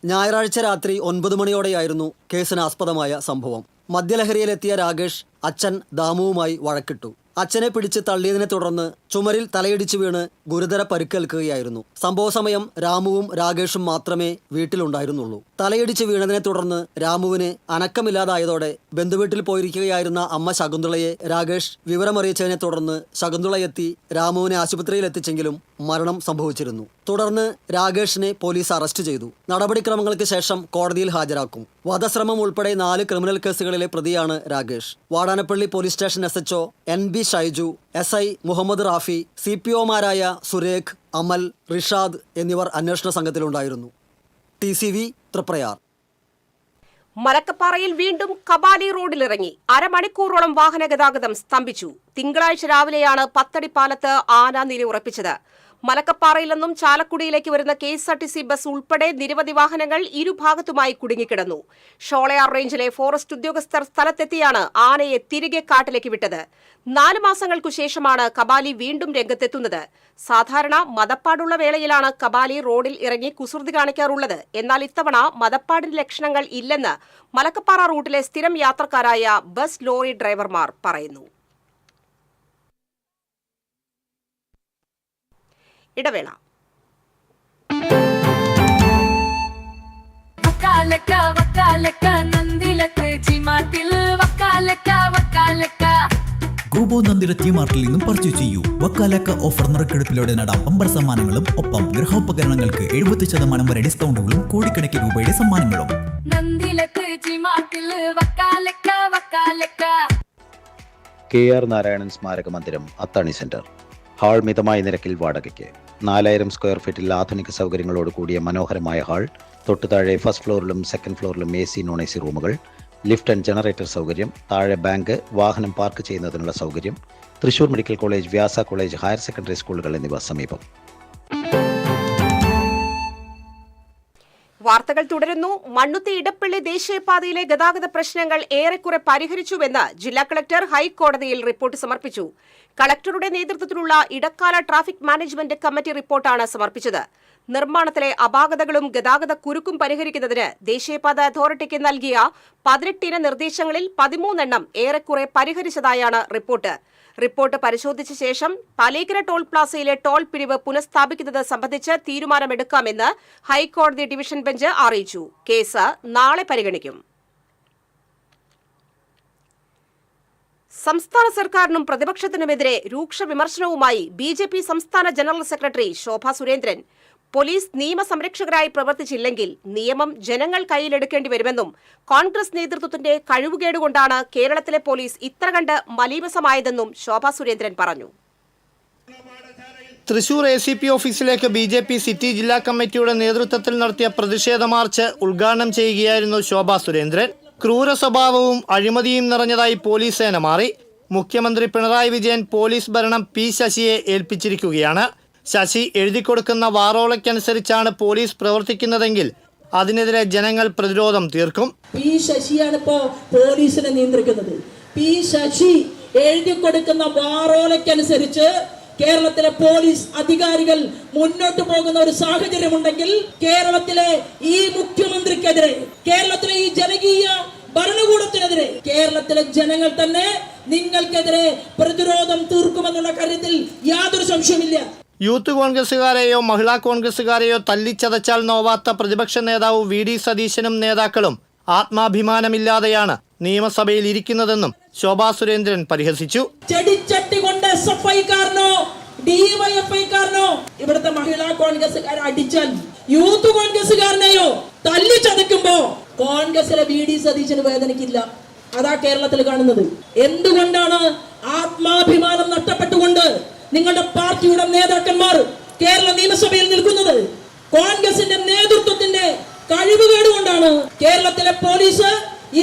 ഞായറാഴ്ച രാത്രി 9 മണിയോടെയായിരുന്നു കേസിനാസ്പദമായ സംഭവം. മദ്യലഹരിയിലെത്തിയ രാകേഷ് അച്ഛൻ ദാമുവുമായി വഴക്കിട്ടു. അച്ഛനെ പിടിച്ച് തള്ളിയതിനെ തുടർന്ന് ചുമരിൽ തലയിടിച്ചു വീണ് ഗുരുതര പരിക്കേൽക്കുകയായിരുന്നു. സംഭവ സമയം രാമുവും രാകേഷും മാത്രമേ വീട്ടിലുണ്ടായിരുന്നുള്ളൂ. തലയിടിച്ച് വീണതിനെ തുടർന്ന് രാമുവിന് അനക്കമില്ലാതായതോടെ ബന്ധുവീട്ടിൽ പോയിരിക്കുകയായിരുന്ന അമ്മ ശകുന്തളയെ രാകേഷ് വിവരമറിയിച്ചതിനെ തുടർന്ന് ശകുന്തളയെത്തി രാമുവിനെ ആശുപത്രിയിൽ എത്തിച്ചെങ്കിലും മരണം സംഭവിച്ചിരുന്നു. തുടർന്ന് രാകേഷിനെ പോലീസ് അറസ്റ്റ് ചെയ്തു. നടപടിക്രമങ്ങൾക്ക് ശേഷം കോടതിയിൽ ഹാജരാക്കും. വധശ്രമം ഉൾപ്പെടെ 4 ക്രിമിനൽ കേസുകളിലെ പ്രതിയാണ് Rakesh. Vadanappally police station SHO NB Shaiju, SI Muhammad Rafi, CPOമാരായ സുരേഖ്, അമൽ, റിഷാദ് എന്നിവർ അന്വേഷണ സംഘത്തിലുണ്ടായിരുന്നു. TCV തൃപ്രയാർ. മലക്കപ്പാറയിൽ വീണ്ടും കബാലി റോഡിലിറങ്ങി അരമണിക്കൂറോളം വാഹന ഗതാഗതം സ്തംഭിച്ചു. തിങ്കളാഴ്ച രാവിലെയാണ് പത്തടി പാലത്ത് ആന നിലയുറപ്പിച്ചത്. മലക്കപ്പാറയിൽ നിന്നും ചാലക്കുടിയിലേക്ക് വരുന്ന KSRTC ബസ് ഉൾപ്പെടെ നിരവധി വാഹനങ്ങൾ ഇരുഭാഗത്തുമായി കുടുങ്ങിക്കിടന്നു. ഷോളയാർ റേഞ്ചിലെ ഫോറസ്റ്റ് ഉദ്യോഗസ്ഥർ സ്ഥലത്തെത്തിയാണ് ആനയെ തിരികെ കാട്ടിലേക്ക് വിട്ടത്. 4 മാസങ്ങൾക്കു ശേഷമാണ് കബാലി വീണ്ടും രംഗത്തെത്തുന്നത്. സാധാരണ മദപ്പാടുള്ള വേളയിലാണ് കബാലി റോഡിൽ ഇറങ്ങി കുസൃതി കാണിക്കാറുള്ളത്. എന്നാൽ ഇത്തവണ മദപ്പാടിന്റെ ലക്ഷണങ്ങൾ ഇല്ലെന്ന് മലക്കപ്പാറ റൂട്ടിലെ സ്ഥിരം യാത്രക്കാരായ ബസ് ലോറി ഡ്രൈവർമാർ പറയുന്നു. ഇടവേള. ഗോബോ നന്ദിര ടി-മാർട്ടിൽ നിന്നും പർച്ചേസ് ചെയ്യൂ. വക്കാലക്ക ഓഫർ നറുക്കെടുപ്പിലൂടെ നേടാം ബമ്പർ സമ്മാനങ്ങളും ഒപ്പം ഗൃഹോപകരണങ്ങൾക്ക് 70% വരെ ഡിസ്കൗണ്ടുകളും കോടിക്കണക്കിന് രൂപയുടെ സമ്മാനങ്ങളും. KR നാരായണൻ സ്മാരക മന്ദിരം, അത്താണി സെന്റർ. ഹാൾ മിതമായ നിരക്കിൽ വാടകയ്ക്ക്. 4000 സ്ക്വയർ ഫീറ്റിൽ ആധുനിക സൗകര്യങ്ങളോട് കൂടിയ മനോഹരമായ ഹാൾ. തൊട്ടുതാഴെ ഫസ്റ്റ് ഫ്ലോറിലും സെക്കൻഡ് ഫ്ലോറിലും AC non-AC റൂമുകൾ, ലിഫ്റ്റ് ആൻഡ് ജനറേറ്റർ സൗകര്യം, താഴെ ബാങ്ക്, വാഹനം പാർക്ക് ചെയ്യുന്നതിനുള്ള സൗകര്യം. തൃശൂർ മെഡിക്കൽ കോളേജ്, വ്യാസ കോളേജ്, ഹയർ സെക്കൻഡറി സ്കൂളുകൾ എന്നിവ സമീപം. വാർത്തകൾ തുടരുന്നു. മണ്ണുത്തി ഇടപ്പള്ളി ദേശീയപാതയിലെ ഗതാഗത പ്രശ്നങ്ങൾ ഏറെക്കുറെ പരിഹരിച്ചുവെന്ന് ജില്ലാ കളക്ടർ ഹൈക്കോടതിയിൽ റിപ്പോർട്ട് സമർപ്പിച്ചു. കളക്ടറുടെ നേതൃത്വത്തിലുള്ള ഇടക്കാല ട്രാഫിക് മാനേജ്മെന്റ് കമ്മിറ്റി റിപ്പോർട്ടാണ് സമർപ്പിച്ചത്. നിർമ്മാണത്തിലെ അപാകതകളും ഗതാഗത കുരുക്കും പരിഹരിക്കുന്നതിന് ദേശീയപാത അതോറിറ്റിക്ക് നൽകിയ 18 ഇന നിർദ്ദേശങ്ങളിൽ 13 എണ്ണം ഏറെക്കുറെ പരിഹരിച്ചതായാണ് റിപ്പോർട്ട്. റിപ്പോർട്ട് പരിശോധിച്ച ശേഷം പാലേക്കര ടോൾ പ്ലാസയിലെ ടോൾ പിരിവ് പുനഃസ്ഥാപിക്കുന്നത് സംബന്ധിച്ച് തീരുമാനമെടുക്കാമെന്ന് ഹൈക്കോടതി ഡിവിഷൻ ബെഞ്ച് അറിയിച്ചു. കേസ് നാളെ പരിഗണിക്കും. സംസ്ഥാന സർക്കാരിനും പ്രതിപക്ഷത്തിനുമെതിരെ രൂക്ഷ വിമർശനവുമായി BJP സംസ്ഥാന ജനറൽ സെക്രട്ടറി ശോഭ സുരേന്ദ്രൻ. പോലീസ് നിയമസംരക്ഷകരായി പ്രവർത്തിച്ചില്ലെങ്കിൽ നിയമം ജനങ്ങൾ കയ്യിലെടുക്കേണ്ടി വരുമെന്നും കോൺഗ്രസ് നേതൃത്വത്തിന്റെ കഴിവുകേടുകൊണ്ടാണ് കേരളത്തിലെ പോലീസ് ഇത്ര കണ്ട് മലീമസമായതെന്നും ശോഭ സുരേന്ദ്രൻ പറഞ്ഞു. തൃശൂർ ACP ഓഫീസിലേക്ക് BJP സിറ്റി ജില്ലാ കമ്മിറ്റിയുടെ നേതൃത്വത്തിൽ നടത്തിയ പ്രതിഷേധ മാർച്ച് ഉദ്ഘാടനം ചെയ്യുകയായിരുന്നു ശോഭ സുരേന്ദ്രൻ. ക്രൂര സ്വഭാവവും അഴിമതിയും നിറഞ്ഞതായി പോലീസ് സേന മാറി. മുഖ്യമന്ത്രി പിണറായി വിജയൻ പോലീസ് ഭരണം P ശശിയെ ഏൽപ്പിച്ചിരിക്കുകയാണ്. ശശി എഴുതിക്കൊടുക്കുന്ന വാറോളയ്ക്കനുസരിച്ചാണ് പോലീസ് പ്രവർത്തിക്കുന്നതെങ്കിൽ അതിനെതിരെ ജനങ്ങൾ പ്രതിരോധം തീർക്കും. P ശശിയാണ് ഇപ്പോ പോലീസിനെ നിയന്ത്രിക്കുന്നത്. P ശശി എഴുതിക്കൊടുക്കുന്ന വാറോളയ്ക്കനുസരിച്ച് കേരളത്തിലെ പോലീസ് അധികാരികൾ മുന്നോട്ട് പോകുന്ന ഒരു സാഹചര്യമുണ്ടെങ്കിൽ കേരളത്തിലെ ഈ മുഖ്യമന്ത്രിക്കെതിരെ, കേരളത്തിലെ ഈ ജനകീയ ഭരണകൂടത്തിനെതിരെ കേരളത്തിലെ ജനങ്ങൾ തന്നെ നിങ്ങൾക്കെതിരെ പ്രതിരോധം തീർക്കുമെന്നുള്ള കാര്യത്തിൽ യാതൊരു സംശയമില്ല. യൂത്ത് കോൺഗ്രസുകാരെയോ മഹിളാ കോൺഗ്രസുകാരെയോ തല്ലിച്ചതച്ചാൽ നോവാത്ത പ്രതിപക്ഷ നേതാവ് VD സതീശനും നേതാക്കളും ആത്മാഭിമാനമില്ലാതെയാണ് നിയമസഭയിൽ ഇരിക്കുന്നതെന്നും ശോഭാ സുരേന്ദ്രൻ പരിഹസിച്ചു. ചെടിച്ചട്ടി കൊണ്ട് SFI-കാരനോ DYFI-കാരനോ ഇവിടുത്തെ മഹിളാ കോൺഗ്രസുകാരെ അടിച്ചാൽ യൂത്ത് കോൺഗ്രസുകാരനെയോ തല്ലിച്ചതയ്ക്കുമ്പോ കോൺഗ്രസിലെ VD സതീശന് വേദനിക്കില്ല. അതാ കേരളത്തിൽ കാണുന്നത്. എന്തുകൊണ്ടാണ് ആത്മാഭിമാനം നഷ്ടപ്പെട്ടുകൊണ്ട് നിങ്ങളുടെ പാർട്ടിയുടെ നേതാക്കന്മാർ കേരള നിയമസഭയിൽ നിൽക്കുന്നത്? കോൺഗ്രസിന്റെ നേതൃത്വത്തിന്റെ കഴിവുകേട് കൊണ്ടാണ് കേരളത്തിലെ പോലീസ്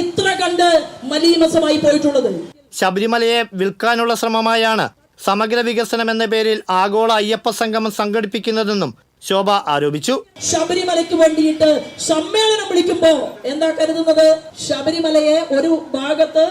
ഇത്ര കണ്ട് മലീമസമായി പോയിട്ടുള്ളത്. ശബരിമലയെ വിൽക്കാനുള്ള ശ്രമമായാണ് സമഗ്ര വികസനം എന്ന പേരിൽ ആഗോള അയ്യപ്പ സംഗമം സംഘടിപ്പിക്കുന്നതെന്നും ശോഭ ആരോപിച്ചു. ശബരിമലയ്ക്ക് വേണ്ടിയിട്ട് സമ്മേളനം വിളിക്കുമ്പോ എന്താ കരുതുന്നത്? ശബരിമലയെ ഒരു ഭാഗത്ത്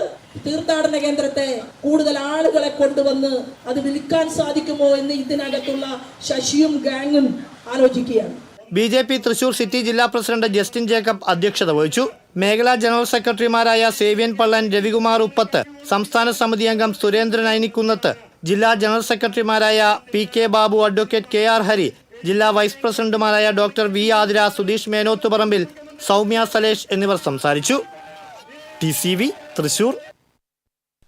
തീർത്ഥാടന കേന്ദ്രത്തെ കൂടുതൽ ആളുകളെ കൊണ്ടുവന്ന് അത് വിൽക്കാൻ സാധിക്കുമോ എന്ന് ഇതിനകത്തുള്ള ശശിയും ഗാങ്ങും ആലോചിക്കുകയാണ്. BJP തൃശൂർ സിറ്റി ജില്ലാ പ്രസിഡന്റ് ജസ്റ്റിൻ ജേക്കബ് അധ്യക്ഷത വഹിച്ചു. മേഖലാ ജനറൽ സെക്രട്ടറിമാരായ സേവ്യൻ പള്ളൻ, രവികുമാർ ഉപ്പത്ത്, സംസ്ഥാന സമിതി അംഗം സുരേന്ദ്രൻ ഐനിക്കുന്നത്ത്, ജില്ലാ ജനറൽ സെക്രട്ടറിമാരായ PK Babu, advocate KR Hari, ജില്ലാ വൈസ് പ്രസിഡന്റുമാരായ ഡോക്ടർ V ആതിര, സുധീഷ് മേനോത്തുപറമ്പിൽ, സൗമ്യ സലേഷ് എന്നിവർ സംസാരിച്ചു. TCV തൃശൂർ.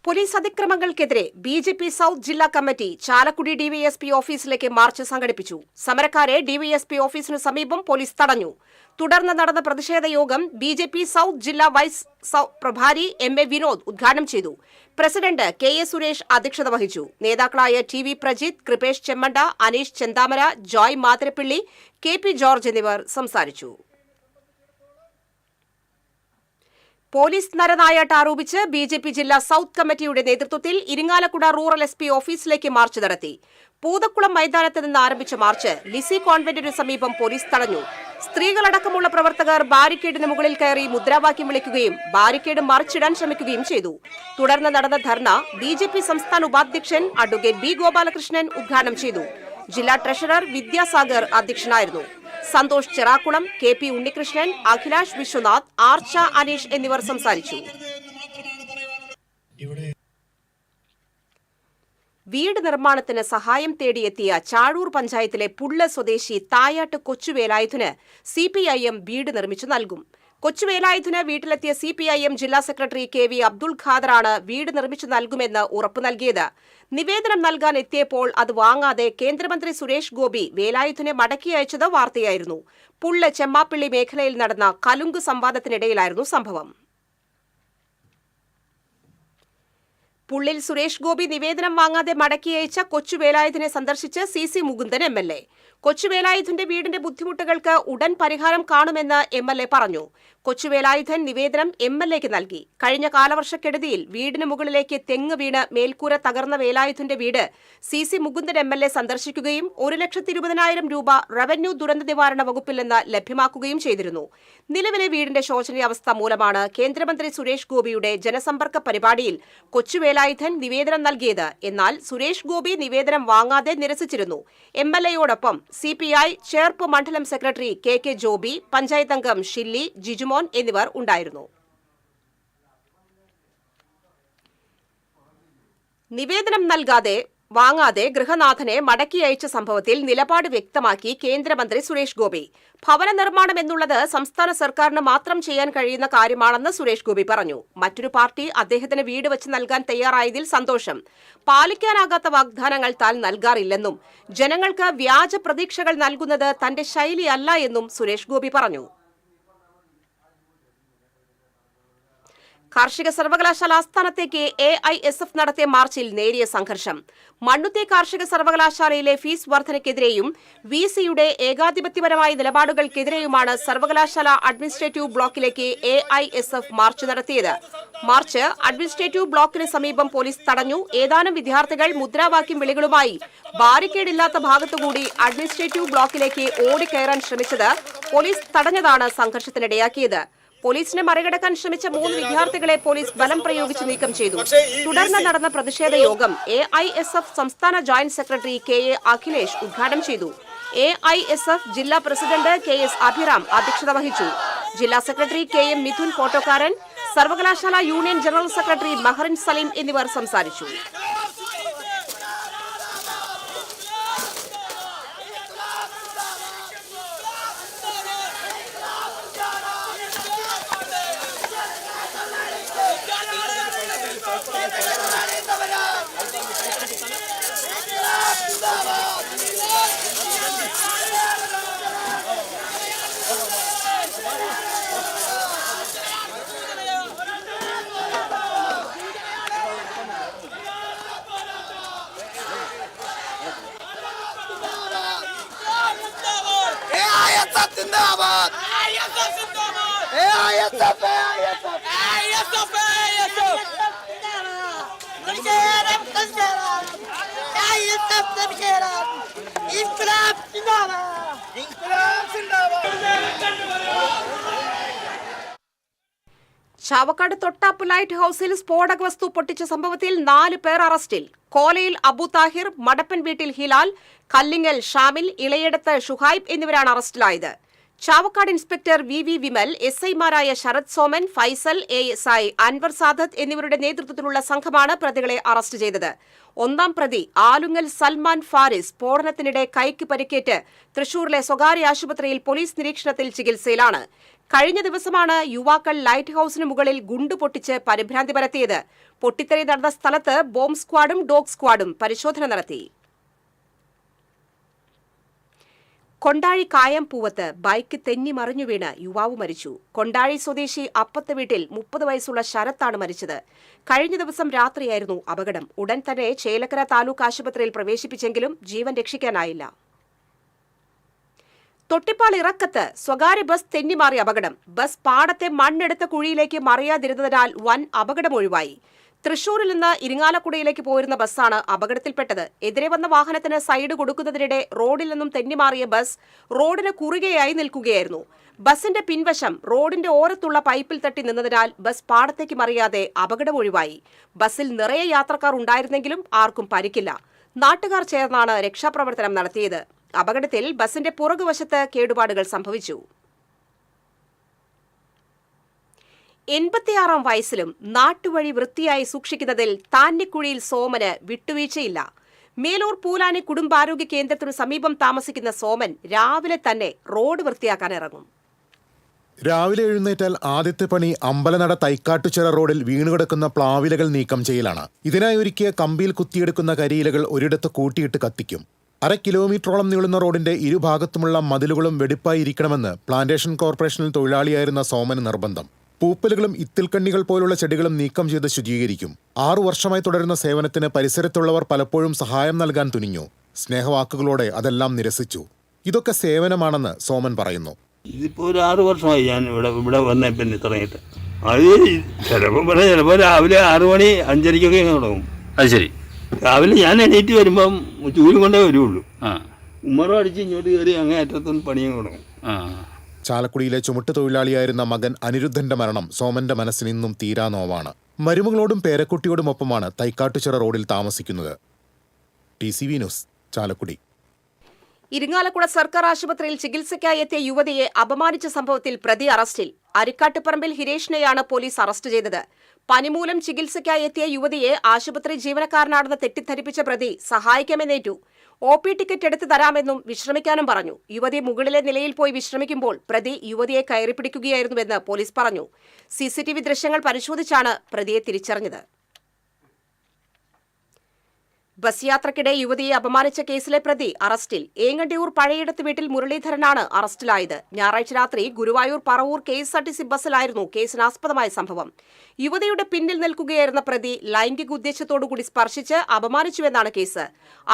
പോലീസ് അതിക്രമങ്ങൾക്കെതിരെ BJP സൗത്ത് ജില്ലാ കമ്മിറ്റി ചാലക്കുടി DYSP ഓഫീസിലേക്ക് മാർച്ച് സംഘടിപ്പിച്ചു. സമരക്കാരെ DYSP ഓഫീസിനു സമീപം പോലീസ് തടഞ്ഞു. തുടർന്ന് നടന്ന പ്രതിഷേധ യോഗം BJP സൗത്ത് ജില്ലാ വൈസ് പ്രഭാരി MA വിനോദ് ഉദ്ഘാടനം ചെയ്തു. പ്രസിഡന്റ് KA സുരേഷ് അധ്യക്ഷത വഹിച്ചു. നേതാക്കളായ TV പ്രജിത്ത്, കൃപേഷ് ചെമ്മണ്ട, അനീഷ് ചെന്താമര, ജോയ് മാതിരപ്പിള്ളി, KP ജോർജ് എന്നിവർ സംസാരിച്ചു. പോലീസ് നരനായാട്ട് ആരോപിച്ച് BJP ജില്ലാ സൗത്ത് കമ്മിറ്റിയുടെ നേതൃത്വത്തിൽ ഇരിങ്ങാലക്കുട റൂറൽ SP ഓഫീസിലേക്ക് മാർച്ച് നടത്തി. പൂതക്കുളം മൈതാനത്ത് നിന്ന് ആരംഭിച്ച മാർച്ച് ലിസി കോൺവെന്റിനു സമീപം പോലീസ് തടഞ്ഞു. സ്ത്രീകളടക്കമുള്ള പ്രവർത്തകർ ബാരിക്കേഡിന് മുകളിൽ കയറി മുദ്രാവാക്യം വിളിക്കുകയും ബാരിക്കേഡ് മറിച്ചിടാൻ ശ്രമിക്കുകയും ചെയ്തു. തുടർന്ന് നടന്ന ധർണ BJP സംസ്ഥാന ഉപാധ്യക്ഷൻ അഡ്വക്കേറ്റ് B ഗോപാലകൃഷ്ണൻ ഉദ്ഘാടനം ചെയ്തു. ജില്ലാ ട്രഷറർ വിദ്യാസാഗർ അധ്യക്ഷനായിരുന്നു. സന്തോഷ് ചെറാക്കുളം, KP ഉണ്ണികൃഷ്ണൻ, അഖിലാഷ് വിശ്വനാഥ്, ആർച്ച അനീഷ് എന്നിവർ സംസാരിച്ചു. വീട് നിർമ്മാണത്തിന് സഹായം തേടിയെത്തിയ ചാഴൂർ പഞ്ചായത്തിലെ പുള്ള സ്വദേശി തായാട്ട് കൊച്ചുവേലായുധന് CPIM വീട് നിർമ്മിച്ചു നൽകും. കൊച്ചുവേലായുധന് വീട്ടിലെത്തിയ CPIM ജില്ലാ സെക്രട്ടറി KV അബ്ദുൾ ഖാദറാണ് വീട് നിർമ്മിച്ചു നൽകുമെന്ന് ഉറപ്പു നൽകിയത്. നിവേദനം നൽകാൻ എത്തിയപ്പോൾ അത് വാങ്ങാതെ കേന്ദ്രമന്ത്രി സുരേഷ് ഗോപി വേലായുധനെ മടക്കി അയച്ചത് വാർത്തയായിരുന്നു. പുള്ള ചെമ്മാപ്പിള്ളി മേഖലയിൽ നടന്ന കലുങ്ക് സംവാദത്തിനിടയിലായിരുന്നു സംഭവം. പുള്ളിൽ സുരേഷ് ഗോപി നിവേദനം വാങ്ങാതെ മടക്കി അയച്ച കൊച്ചുവേലായുധനെ സന്ദർശിച്ച് CC മുകുന്ദൻ MLA. കൊച്ചുവേലായുധന്റെ വീടിന്റെ ബുദ്ധിമുട്ടുകൾക്ക് ഉടൻ പരിഹാരം കാണുമെന്ന് MLA പറഞ്ഞു. കൊച്ചുവേലായുധൻ നിവേദനം MLAക്ക് നൽകി. കഴിഞ്ഞ കാലവർഷക്കെടുതിയിൽ വീടിന് മുകളിലേക്ക് തെങ്ങ് വീണ് മേൽക്കൂര തകർന്ന വേലായുധന്റെ വീട് CC മുകുന്ദൻ MLA സന്ദർശിക്കുകയും 1,20,000 രൂപ റവന്യൂ ദുരന്ത നിവാരണ വകുപ്പിൽ നിന്ന് ലഭ്യമാക്കുകയും ചെയ്തിരുന്നു. നിലവിലെ വീടിന്റെ ശോചനീയാവസ്ഥ മൂലമാണ് കേന്ദ്രമന്ത്രി സുരേഷ് ഗോപിയുടെ ജനസമ്പർക്ക പരിപാടിയിൽ കൊച്ചുവേലായുധൻ നിവേദനം നൽകിയത്. എന്നാൽ സുരേഷ് ഗോപി നിവേദനം വാങ്ങാതെ നിരസിച്ചിരുന്നു. MLAയോടൊപ്പം CPI ചേർപ്പ് മണ്ഡലം സെക്രട്ടറി KK ജോബി, പഞ്ചായത്ത് അംഗം ഷില്ലി, ജിജുമോൻ എന്നിവർ ഉണ്ടായിരുന്നു. നിവേദനം വാങ്ങാതെ ഗൃഹനാഥനെ മടക്കി അയച്ച സംഭവത്തിൽ നിലപാട് വ്യക്തമാക്കി കേന്ദ്രമന്ത്രി സുരേഷ് ഗോപി. ഭവന നിർമ്മാണം എന്നുള്ളത് സംസ്ഥാന സർക്കാരിന് മാത്രം ചെയ്യാൻ കഴിയുന്ന കാര്യമാണെന്ന് സുരേഷ് ഗോപി പറഞ്ഞു. മറ്റൊരു പാർട്ടി അദ്ദേഹത്തിന് വീട് വെച്ച് നൽകാൻ തയ്യാറായതിൽ സന്തോഷം. പാലിക്കാനാകാത്ത വാഗ്ദാനങ്ങൾ താൻ നൽകാറില്ലെന്നും ജനങ്ങൾക്ക് വ്യാജ പ്രതീക്ഷകൾ നൽകുന്നത് തന്റെ ശൈലിയല്ല എന്നും സുരേഷ് ഗോപി പറഞ്ഞു. കാർഷിക സർവകലാശാല ആസ്ഥാനത്തേക്ക് AISF നടത്തിയ മാർച്ചിൽ നേരിയ സംഘർഷം. മണ്ണുത്തി കാർഷിക സർവകലാശാലയിലെ ഫീസ് വർധനയ്ക്കെതിരെയും VCയുടെ ഏകാധിപത്യപരമായ നിലപാടുകൾക്കെതിരെയുമാണ് സർവകലാശാല അഡ്മിനിസ്ട്രേറ്റീവ് ബ്ലോക്കിലേക്ക് AISF മാർച്ച് നടത്തിയത്. മാർച്ച് അഡ്മിനിസ്ട്രേറ്റീവ് ബ്ലോക്കിന് സമീപം പോലീസ് തടഞ്ഞു. ഏതാനും വിദ്യാർത്ഥികൾ മുദ്രാവാക്യം വിളികളുമായി ബാരിക്കേഡില്ലാത്ത ഭാഗത്തുകൂടി അഡ്മിനിസ്ട്രേറ്റീവ് ബ്ലോക്കിലേക്ക് ഓടിക്കയറാൻ ശ്രമിച്ചത് പോലീസ് തടഞ്ഞതാണ് സംഘർഷത്തിനിടയാക്കിയത്. പോലീസിനെ മറികടക്കാൻ ശ്രമിച്ച 3 വിദ്യാർത്ഥികളെ പോലീസ് ബലം പ്രയോഗിച്ച് നീക്കം ചെയ്തു. തുടർന്ന് നടന്ന പ്രതിഷേധ യോഗം AISF സംസ്ഥാന ജോയിന്റ് സെക്രട്ടറി KA അഖിലേഷ് ഉദ്ഘാടനം ചെയ്തു. AISF ജില്ലാ പ്രസിഡന്റ് KS അഭിറാം അധ്യക്ഷത വഹിച്ചു. ജില്ലാ സെക്രട്ടറി KM മിഥുൻ ഫോട്ടോക്കാരൻ, സർവകലാശാല യൂണിയൻ ജനറൽ സെക്രട്ടറി മഹറിൻ സലീം എന്നിവർ സംസാരിച്ചു. ചാവക്കാട് തൊട്ടാപ്പ് ലൈറ്റ് ഹൌസിൽ സ്ഫോടക വസ്തു പൊട്ടിച്ച സംഭവത്തിൽ 4 പേർ അറസ്റ്റിൽ. കോലയിൽ അബു താഹിർ, മടപ്പൻ വീട്ടിൽ ഹിലാൽ, കല്ലിങ്ങൽ ഷാമിൽ, ഇളയടത്ത് ഷുഹൈബ് എന്നിവരാണ് അറസ്റ്റിലായത്. ചാവക്കാട് ഇൻസ്പെക്ടർ വി വിമൽ, എസ്ഐമാരായ ശരത് സോമൻ, ഫൈസൽ, ASI അൻവർ സാദത്ത് എന്നിവരുടെ നേതൃത്വത്തിലുള്ള സംഘമാണ് പ്രതികളെ അറസ്റ്റ് ചെയ്തത്. 1-ാം പ്രതി ആലുങ്ങൽ സൽമാൻ ഫാരിസ് സ്ഫോടനത്തിനിടെ കൈക്ക് പരിക്കേറ്റ് തൃശൂരിലെ സ്വകാര്യ ആശുപത്രിയിൽ പോലീസ് നിരീക്ഷണത്തിൽ ചികിത്സയിലാണ്. കഴിഞ്ഞ ദിവസമാണ് യുവാക്കൾ ലൈറ്റ് ഹൌസിന് മുകളിൽ ഗുണ്ടു പൊട്ടിച്ച് പരിഭ്രാന്തി പരത്തിയത്. പൊട്ടിത്തെറി നടന്ന സ്ഥലത്ത് ബോംബ് സ്ക്വാഡും ഡോഗ് സ്ക്വാഡും പരിശോധന നടത്തി. കൊണ്ടാഴി കായംപൂവത്ത് ബൈക്ക് തെന്നി മറിഞ്ഞു വീണ് യുവാവ് മരിച്ചു. കൊണ്ടാഴി സ്വദേശി അപ്പത്ത് വീട്ടിൽ 30 വയസ്സുള്ള ശരത്താണ് മരിച്ചത്. കഴിഞ്ഞ ദിവസം രാത്രിയായിരുന്നു അപകടം. ഉടൻ തന്നെ ചേലക്കര താലൂക്ക് ആശുപത്രിയിൽ പ്രവേശിപ്പിച്ചെങ്കിലും ജീവൻ രക്ഷിക്കാനായില്ല. തൊട്ടിപ്പാൾ ഇറക്കത്ത് സ്വകാര്യ ബസ് തെന്നിമാറിയ അപകടം. ബസ് പാടത്തെ മണ്ണെടുത്ത കുഴിയിലേക്ക് മറിയാതിരുന്നതിനാൽ വൻ അപകടം ഒഴിവായി. തൃശൂരിൽ നിന്ന് ഇരിങ്ങാലക്കുടയിലേക്ക് പോയിരുന്ന ബസ്സാണ് അപകടത്തിൽപ്പെട്ടത്. എതിരെ വന്ന വാഹനത്തിന് സൈഡ് കൊടുക്കുന്നതിനിടെ റോഡിൽ നിന്നും തെന്നിമാറിയ ബസ് റോഡിന് കുറുകെയായി നിൽക്കുകയായിരുന്നു. ബസിന്റെ പിൻവശം റോഡിന്റെ ഓരത്തുള്ള പൈപ്പിൽ തട്ടി നിന്നതിനാൽ ബസ് പാടത്തേക്ക് മറിയാതെ അപകടം ഒഴിവായി. ബസ്സിൽ നിറയെ യാത്രക്കാർ ഉണ്ടായിരുന്നെങ്കിലും ആർക്കും പരിക്കില്ല. നാട്ടുകാർ ചേർന്നാണ് രക്ഷാപ്രവർത്തനം നടത്തിയത്. അപകടത്തിൽ ബസിന്റെ പുറകുവശത്ത് കേടുപാടുകൾ സംഭവിച്ചു. 86-ാം വയസ്സിലും നാട്ടുവഴി വൃത്തിയായി സൂക്ഷിക്കുന്നതിൽ താന്നിക്കുഴിയിൽ സോമന് വിട്ടുവീഴ്ചയില്ല. മേലൂർ പൂലാനി കുടുംബാരോഗ്യ കേന്ദ്രത്തിനു സമീപം താമസിക്കുന്ന സോമൻ രാവിലെ തന്നെ റോഡ് വൃത്തിയാക്കാൻ ഇറങ്ങും. രാവിലെ എഴുന്നേറ്റാൽ ആദ്യത്തെ പണി അമ്പലനട തൈക്കാട്ടുചിറ റോഡിൽ വീണുകിടക്കുന്ന പ്ലാവിലകൾ നീക്കം ചെയ്യലാണ്. ഇതിനായി ഒരുക്കിയ കമ്പിയിൽ കുത്തിയെടുക്കുന്ന കരിയിലകൾ ഒരിടത്ത് കൂട്ടിയിട്ട് കത്തിക്കും. 1/2 കിലോമീറ്ററോളം നീളുന്ന റോഡിന്റെ ഇരുഭാഗത്തുമുള്ള മതിലുകളും വെടിപ്പായി ഇരിക്കണമെന്ന് പ്ലാന്റേഷൻ കോർപ്പറേഷനിൽ തൊഴിലാളിയായിരുന്ന സോമന് നിർബന്ധം. പൂപ്പലുകളും ഇത്തിൽക്കണ്ണികൾ പോലുള്ള ചെടികളും നീക്കം ചെയ്ത് ശുചീകരിക്കും. 6 വർഷമായി തുടരുന്ന സേവനത്തിന് പരിസരത്തുള്ളവർ പലപ്പോഴും സഹായം നൽകാൻ തുനിഞ്ഞു. സ്നേഹവാക്കുകളോടെ അതെല്ലാം നിരസിച്ചു. ഇതൊക്കെ സേവനമാണെന്ന് സോമൻ പറയുന്നു. ഇതിപ്പോൾ ഒരു 6 വർഷമായി ഞാൻ ഇവിടെ വന്ന പിന്നെ തുടങ്ങിയിട്ട്. അത് ചിലപ്പോൾ രാവിലെ 6 മണി 5:30 തുടങ്ങും. അത് ശരി. രാവിലെ ഞാൻ എണീറ്റ് വരുമ്പം ചൂലും കൊണ്ടേ വരുള്ളൂ. ഉമ്മറും അടിച്ച് ഇങ്ങോട്ട് കയറി അങ്ങേ അറ്റത്തൊന്നും പണിയും തുടങ്ങും. ചാലക്കുടിയിലെ ചുമട്ട് തൊഴിലാളിയായിരുന്ന മകൻ അനിരുദ്ധന്റെ മരണം സോമന്റെ മനസ്സിന് ഇന്നും തീരാ നോവാണ്. മരുമകളോടും പേരക്കുട്ടിയോടുമൊപ്പമാണ് തൈക്കാട്ടുചിറ റോഡിൽ താമസിക്കുന്നത്. TCV news, Chalakudy. ഇരിങ്ങാലക്കുട സർക്കാർ ആശുപത്രിയിൽ ചികിത്സയ്ക്കായി എത്തിയ യുവതിയെ അപമാനിച്ച സംഭവത്തിൽ പ്രതി അറസ്റ്റിൽ. അരിക്കാട്ടുപറമ്പിൽ ഹിരേഷിനെയാണ് പോലീസ് അറസ്റ്റ് ചെയ്തത്. പനിമൂലം ചികിത്സയ്ക്കായി എത്തിയ യുവതിയെ ആശുപത്രി ജീവനക്കാരനാണെന്ന് തെറ്റിദ്ധരിപ്പിച്ച പ്രതി സഹായിക്കാമെന്നേറ്റു. OP ടിക്കറ്റ് എടുത്തു തരാമെന്നും വിശ്രമിക്കാനും പറഞ്ഞു. യുവതി മുകളിലെ നിലയിൽ പോയി വിശ്രമിക്കുമ്പോൾ പ്രതി യുവതിയെ കയറിപ്പിടിക്കുകയായിരുന്നുവെന്ന് പോലീസ് പറഞ്ഞു. CCTV ദൃശ്യങ്ങൾ പരിശോധിച്ചാണ് പ്രതിയെ തിരിച്ചറിഞ്ഞത്. ബസ് യാത്രക്കിടെ യുവതിയെ അപമാനിച്ച കേസിലെ പ്രതി അറസ്റ്റിൽ. ഏങ്ങണ്ടിയൂർ പഴയിടത്ത് വീട്ടിൽ മുരളീധരനാണ് അറസ്റ്റിലായത്. ഞായറാഴ്ച രാത്രി ഗുരുവായൂർ പറവൂർ KSRTC ബസ്സിലായിരുന്നു കേസിനാസ്പദമായ സംഭവം. യുവതിയുടെ പിന്നിൽ നിൽക്കുകയായിരുന്ന പ്രതി ലൈംഗിക ഉദ്ദേശത്തോടുകൂടി സ്പർശിച്ച് അപമാനിച്ചുവെന്നാണ് കേസ്.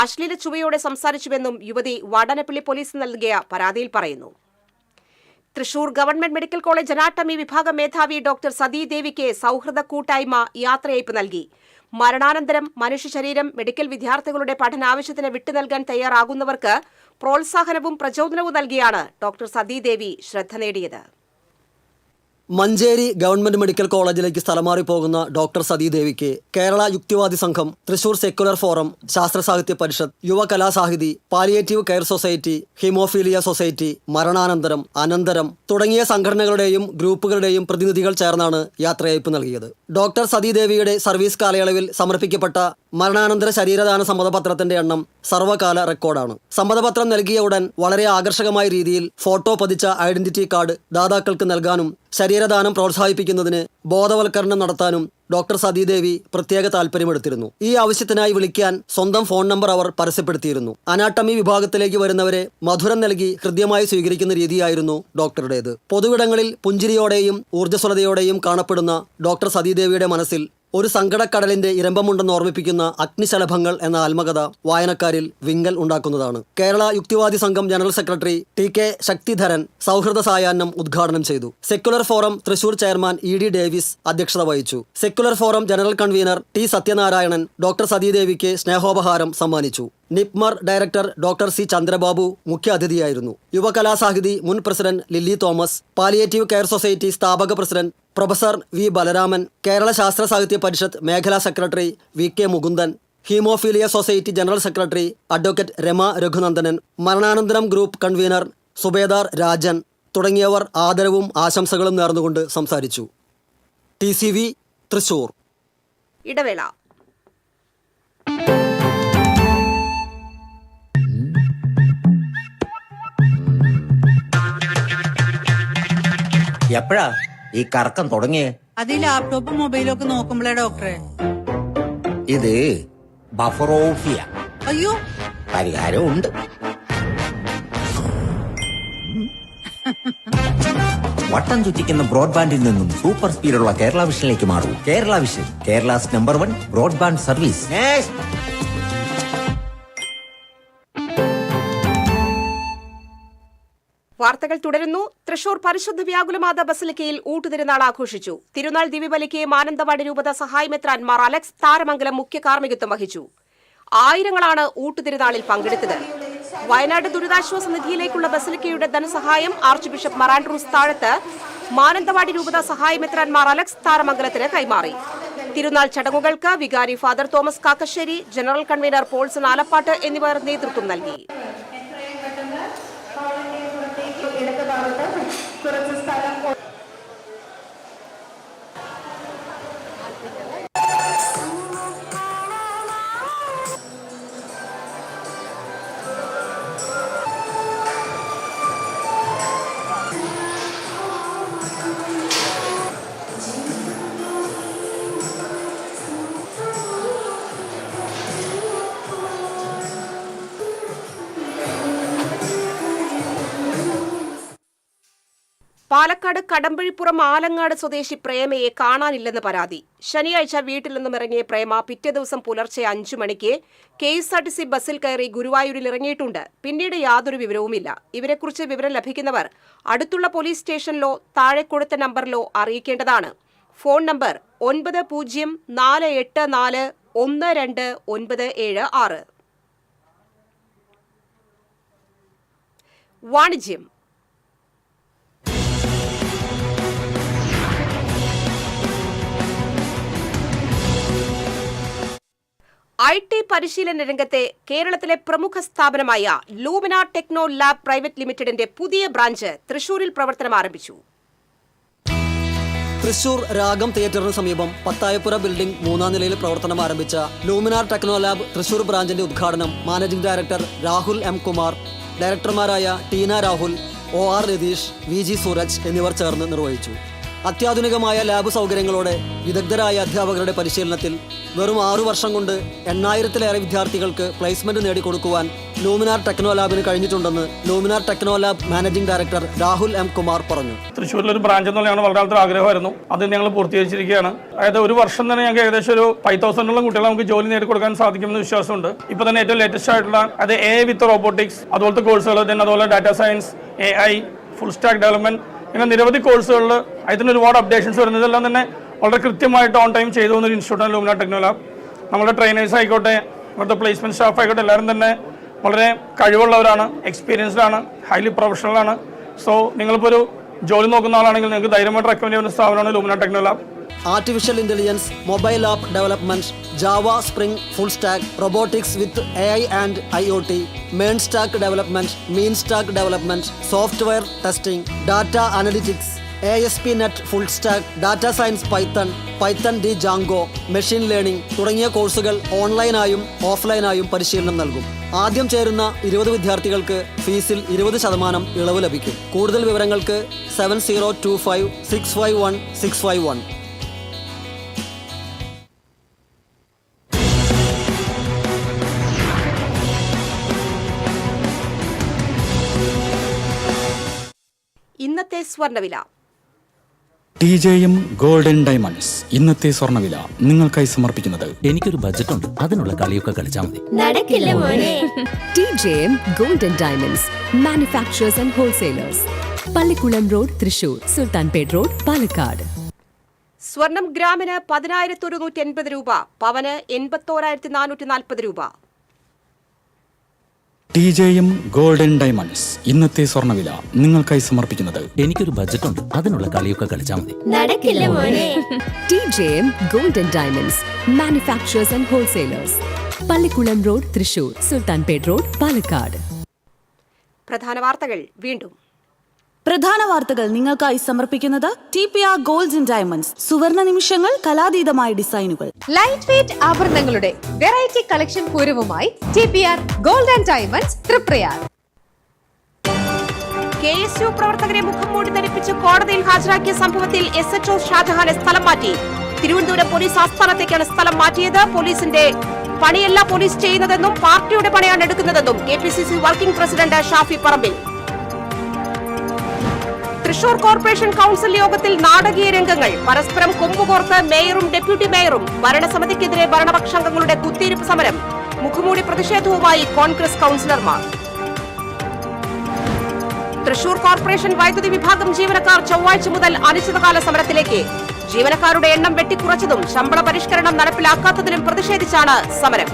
അശ്ലീല ചുവയോടെ സംസാരിച്ചുവെന്നും യുവതി വടനപ്പള്ളി പോലീസ് നൽകിയ പരാതിയിൽ പറയുന്നു. Thrissur government medical college anatomy വിഭാഗം മേധാവി ഡോക്ടർ സതീദേവിക്ക് സൗഹൃദ കൂട്ടായ്മ യാത്രയയപ്പ് നൽകി. മരണാനന്തരം മനുഷ്യ ശരീരം മെഡിക്കൽ വിദ്യാർത്ഥികളുടെ പഠനാവശ്യത്തിന് വിട്ടു നൽകാൻ തയ്യാറാകുന്നവർക്ക് പ്രോത്സാഹനവും പ്രചോദനവും നൽകിയാണ് ഡോക്ടർ സതീദേവി ശ്രദ്ധ നേടിയത്. മഞ്ചേരി ഗവൺമെന്റ് മെഡിക്കൽ കോളേജിലേക്ക് സ്ഥലം മാറി പോകുന്ന ഡോക്ടർ സതീദേവിക്ക് കേരള യുക്തിവാദി സംഘം, തൃശൂർ സെക്യുലർ ഫോറം, ശാസ്ത്ര സാഹിത്യ പരിഷത്ത്, യുവ Kalasahithi, palliative care society, haemophilia society, മരണാനന്തരം, അനന്തരം തുടങ്ങിയ സംഘടനകളുടെയും ഗ്രൂപ്പുകളുടെയും പ്രതിനിധികൾ ചേർന്നാണ് യാത്രയയപ്പ് നൽകിയത്. ഡോക്ടർ സതീദേവിയുടെ സർവീസ് കാലയളവിൽ സമർപ്പിക്കപ്പെട്ട മരണാനന്തര ശരീരദാന സമ്മതപത്രത്തിന്റെ എണ്ണം സർവ്വകാല റെക്കോർഡാണ്. സമ്മതപത്രം നൽകിയ ഉടൻ വളരെ ആകർഷകമായ രീതിയിൽ ഫോട്ടോ പതിച്ച ഐഡന്റിറ്റി കാർഡ് ദാതാക്കൾക്ക് നൽകാനും ശരീരദാനം പ്രോത്സാഹിപ്പിക്കുന്നതിന് ബോധവൽക്കരണം നടത്താനും ഡോക്ടർ സതീദേവി പ്രത്യേക താൽപര്യമെടുത്തിരുന്നു. ഈ ആവശ്യത്തിനായി വിളിക്കാൻ സ്വന്തം ഫോൺ നമ്പർ അവർ പരസ്യപ്പെടുത്തിയിരുന്നു. അനാട്ടമി വിഭാഗത്തിലേക്ക് വരുന്നവരെ മധുരം നൽകി ഹൃദ്യമായി സ്വീകരിക്കുന്ന രീതിയായിരുന്നു ഡോക്ടറുടേത്. പൊതുവിടങ്ങളിൽ പുഞ്ചിരിയോടെയും ഊർജ്ജസ്വലതയോടെയും കാണപ്പെടുന്ന ഡോക്ടർ സതീദേവിയുടെ മനസ്സിൽ ഒരു സങ്കടക്കടലിന്റെ ഇരമ്പമുണ്ടെന്ന് ഓർമ്മിപ്പിക്കുന്ന അഗ്നിശലഭങ്ങൾ എന്ന ആത്മകഥ വായനക്കാരിൽ വിങ്ങൽ ഉണ്ടാക്കുന്നതാണ്. കേരള യുക്തിവാദി സംഘം ജനറൽ സെക്രട്ടറി ടി.കെ. ശക്തിധരൻ സൗഹൃദ സായാഹ്നം ഉദ്ഘാടനം ചെയ്തു. Secular forum Thrissur chairman E D. Davis അധ്യക്ഷത വഹിച്ചു. Secular forum general convener T. Sathyanarayanan doctor സതീദേവിക്ക് സ്നേഹോപഹാരം സമ്മാനിച്ചു. NIPMR director doctor C. Chandrababu മുഖ്യാതിഥിയായിരുന്നു. യുവകലാസാഹിതി മുൻ president Lilly Thomas, palliative care society സ്ഥാപക president professor V. Balaraman, Kerala Sasthra Sahithya Parishath മേഖലാ secretary V. K. Mukundan, haemophilia society general secretary advocate Rama Raghunandanan, മരണാനന്തരം ഗ്രൂപ്പ് കൺവീനർ സുബേദാർ രാജൻ തുടങ്ങിയവർ ആദരവും ആശംസകളും നേർന്നുകൊണ്ട് സംസാരിച്ചു. TCV തൃശൂർ. ഇടവേള. എപ്പോഴാ ഈ കറക്കം തുടങ്ങിയേ? അത് ഈ ലാപ്ടോപ്പും മൊബൈലും ഒക്കെ നോക്കുമ്പോഴേ ഡോക്ടറെ. ഇത് ബഫറോഫിയ. അയ്യോ, പരിഹാരം ഉണ്ട്. വട്ടം ചുറ്റിക്കുന്ന ബ്രോഡ്ബാൻഡിൽ നിന്നും സൂപ്പർ സ്പീഡുള്ള കേരള വിഷനിലേക്ക് മാറൂ. Kerala vision, Kerala's number 1 broadband service. വാർത്തകൾ തുടരുന്നു. തൃശൂർ പരിശുദ്ധ വ്യാകുലമാത ബസലിക്കയിൽ ഊട്ടുതിരുനാൾ ആഘോഷിച്ചു. തിരുനാൾ ദിവ്യബലിക്ക് മാനന്തവാടി രൂപത സഹായമെത്രാൻ മാർ അലക്സ് താരമംഗലം മുഖ്യ കാർമ്മികത്വം വഹിച്ചു. ആയിരങ്ങളാണ് ഊട്ടുതിരുനാളിൽ പങ്കെടുത്തത്. വയനാട് ദുരിതാശ്വാസ നിധിയിലേക്കുള്ള ബസലിക്കയുടെ ധനസഹായം ആർച്ച് ബിഷപ്പ് മാർ ആൻഡ്രൂസ് താഴത്ത് മാനന്തവാടി രൂപത സഹായമെത്രാൻ മാർ അലക്സ് താരമംഗലത്തിന് കൈമാറി. തിരുനാൾ ചടങ്ങുകൾക്ക് വികാരി father Thomas Kakkassery, general convener Paulson Alappatt എന്നിവർ നേതൃത്വം നൽകി. പാലക്കാട് കടമ്പഴിപ്പുറം ആലങ്ങാട് സ്വദേശി പ്രേമയെ കാണാനില്ലെന്ന് പരാതി. ശനിയാഴ്ച വീട്ടിൽ നിന്നും ഇറങ്ങിയ പ്രേമ പിറ്റേ ദിവസം പുലർച്ചെ 5 മണിക്ക് KSRTC ബസ്സിൽ കയറി ഗുരുവായൂരിൽ ഇറങ്ങിയിട്ടുണ്ട്. പിന്നീട് യാതൊരു വിവരവുമില്ല. ഇവരെക്കുറിച്ച് വിവരം ലഭിക്കുന്നവർ അടുത്തുള്ള പോലീസ് സ്റ്റേഷനിലോ താഴെ കൊടുത്ത നമ്പറിലോ അറിയിക്കേണ്ടതാണ്. Phone number 9048412976. വാണിജ്യം. IT പരിശീലന രംഗത്തെ കേരളത്തിലെ പ്രമുഖ സ്ഥാപനമായ ലൂമിന ടെക്നോ ലാബ് പ്രൈവറ്റ് ലിമിറ്റഡിന്റെ പുതിയ ബ്രാഞ്ച് തൃശൂരിൽ പ്രവർത്തനം ആരംഭിച്ചു. തൃശൂർ രാഗം തിയേറ്ററിന് സമീപം പത്തായപ്പുര ബിൽഡിംഗ് 3ാം നിലയിൽ പ്രവർത്തനം ആരംഭിച്ച ലൂമിനാർ ടെക്നോ ലാബ് തൃശൂർ ബ്രാഞ്ചിന്റെ ഉദ്ഘാടനം managing director Rahul M. Kumar, ഡയറക്ടർമാരായ ടീന രാഹുൽ, OR രതീഷ്, VG സൂരജ് എന്നിവർ ചേർന്ന് നിർവഹിച്ചു. അത്യാധുനികമായ ലാബ് സൗകര്യങ്ങളോടെ വിദഗ്ധരായ അധ്യാപകരുടെ പരിശീലനത്തിൽ വെറും 6 വർഷം കൊണ്ട് 8000-ലേറെ വിദ്യാർത്ഥികൾക്ക് പ്ലേസ്മെന്റ് നേടിക്കൊടുക്കുവാൻ ലൂമിനാർ ടെക്നോ ലാബിന് കഴിഞ്ഞിട്ടുണ്ടെന്ന് Luminar Techno Lab managing director Rahul M. Kumar പറഞ്ഞു. തൃശ്ശൂരിലൊരു ബ്രാഞ്ച് എന്നുള്ള ഞങ്ങൾ വളരെ ആഗ്രഹമായിരുന്നു. അത് ഞങ്ങൾ പൂർത്തീകരിച്ചിരിക്കുകയാണ്. അതായത് ഒരു വർഷം തന്നെ ഞങ്ങൾക്ക് ഏകദേശം ഒരു 5000-ഓളം കുട്ടികളെ നമുക്ക് ജോലി നേടിക്കൊടുക്കാൻ സാധിക്കുമെന്ന് വിശ്വാസമുണ്ട്. ഇപ്പോൾ തന്നെ ഏറ്റവും ലേറ്റസ്റ്റ് ആയിട്ടുള്ള അത് AI വിത്ത് റോബോട്ടിക്സ് അതുപോലത്തെ കോഴ്സുകൾ, അതുപോലെ data science, AI, full stack development, ഇങ്ങനെ നിരവധി കോഴ്സുകളിൽ അതിന് ഒരുപാട് അപ്ഡേഷൻസ് വരുന്നത്. ഇതെല്ലാം തന്നെ വളരെ കൃത്യമായിട്ട് ഓൺ ടൈം ചെയ്തു പോകുന്ന ഒരു ഇൻസ്റ്റിറ്റ്യൂട്ടാണ് ലൂമിന ടെക്നോ ലാബ്. നമ്മുടെ ട്രെയിനേഴ്സ് ആയിക്കോട്ടെ, ഇവിടുത്തെ പ്ലേസ്മെന്റ് സ്റ്റാഫ് ആയിക്കോട്ടെ, എല്ലാവരും തന്നെ വളരെ കഴിവുള്ളവരാണ്, എക്സ്പീരിയൻസ്ഡ് ആണ്, ഹൈലി പ്രൊഫഷണൽ ആണ്. സോ നിങ്ങളിപ്പോൾ ഒരു ജോലി നോക്കുന്ന ആളാണെങ്കിൽ നിങ്ങൾക്ക് ധൈര്യമായിട്ട് റെക്കമെൻഡ് ചെയ്യുന്ന സ്ഥാപനമാണ് Lumina Techno Lab. Artificial intelligence, mobile app development, Java, Spring, full stack, robotics with AI and IoT, മെയിൻ stack development, MEAN stack development, software testing, data analytics, ASP.NET full stack, data science, Python Django, machine learning തുടങ്ങിയ കോഴ്സുകൾ ഓൺലൈനായും ഓഫ്ലൈനായും പരിശീലനം നൽകും. ആദ്യം ചേരുന്ന 20 വിദ്യാർത്ഥികൾക്ക് ഫീസിൽ 20% ഇളവ് ലഭിക്കും. കൂടുതൽ വിവരങ്ങൾക്ക് 7025651651. ഇന്നത്തെ സ്വർണ്ണവില. TJM ഗോൾഡൻ ഡയമണ്ട്സ് ഇന്നത്തെ സ്വർണ്ണവില നിങ്ങൾക്കായി സമർപ്പിക്കുന്നത് എനിക്കൊരു ബജറ്റ് ഉണ്ട്, അതിനുള്ള കളിയൊക്കെ കളിച്ചാൽ മതി. നടക്കില്ല മോനെ. TJM golden diamonds manufacturers and wholesalers, Pallikulam road, Thrissur, Sultanpet road, Palakkad. സ്വർണം ഗ്രാമിന് 10,180 രൂപ, പവന് 81,440 രൂപ. TJM ഗോൾഡൻ ഡയമണ്ട്സ് ഇന്നത്തെ സ്വർണ്ണവില നിങ്ങൾക്കായി സമർപ്പിക്കുന്നത് എനിക്കൊരു ബജറ്റ് ഉണ്ട്, അതിനുള്ള കളിയൊക്കെ കളിച്ചാൽ മതി. നടക്കില്ല മോനെ. TJM golden diamonds manufacturers and wholesalers, Pallikulam road, Thrissur, Sultanpet road, Palakkad. പ്രധാന വാർത്തകൾ വീണ്ടും. പ്രധാന വാർത്തകൾ നിങ്ങൾക്കായി സമർപ്പിക്കുന്നത് TPR ഗോൾഡ്സ് ആൻഡ് ഡയമണ്ട്സ്, സുവർണ നിമിഷങ്ങൾ, കലാതീതമായ ഡിസൈനുകൾ. ലൈറ്റ് വെയ്റ്റ് ആഭരണങ്ങളുടെ വെറൈറ്റി കളക്ഷൻ പൂരവുമായി TPR gold and diamonds, Triprayar. KSU പ്രവർത്തകരെ മുഖം മൂടി ധരിപ്പിച്ച് കോടതിയിൽ ഹാജരാക്കിയ സംഭവത്തിൽ SHO ഷാജഹാനെ സ്ഥലം മാറ്റി. തിരുവനന്തപുരം പോലീസ് ആസ്ഥാനത്തേക്കാണ് സ്ഥലം മാറ്റിയത്. പോലീസിന്റെ പണിയല്ല പോലീസ് ചെയ്യുന്നതെന്നും പാർട്ടിയുടെ പണിയാണ് എടുക്കുന്നതെന്നും KPCC working president Shafi Parambil. Thrissur corporation council യോഗത്തിൽ നാടകീയ രംഗങ്ങൾ. പരസ്പരം കൊമ്പുകോർത്ത് മേയറും ഡെപ്യൂട്ടി മേയറും. ഭരണസമിതിക്കെതിരെ ഭരണപക്ഷാംഗങ്ങളുടെ കുത്തിയിരിപ്പ് സമരം. മുഖംമൂടി പ്രതിഷേധവുമായി കോൺഗ്രസ് കൌൺസിലർമാർ. തൃശൂർ കോർപ്പറേഷൻ വൈദ്യുതി വിഭാഗം ജീവനക്കാർ ചൊവ്വാഴ്ച മുതൽ അനിശ്ചിതകാല സമരത്തിലേക്ക്. ജീവനക്കാരുടെ എണ്ണം വെട്ടിക്കുറച്ചതും ശമ്പള പരിഷ്കരണം നടപ്പിലാക്കാത്തതിലും പ്രതിഷേധിച്ചാണ് സമരം.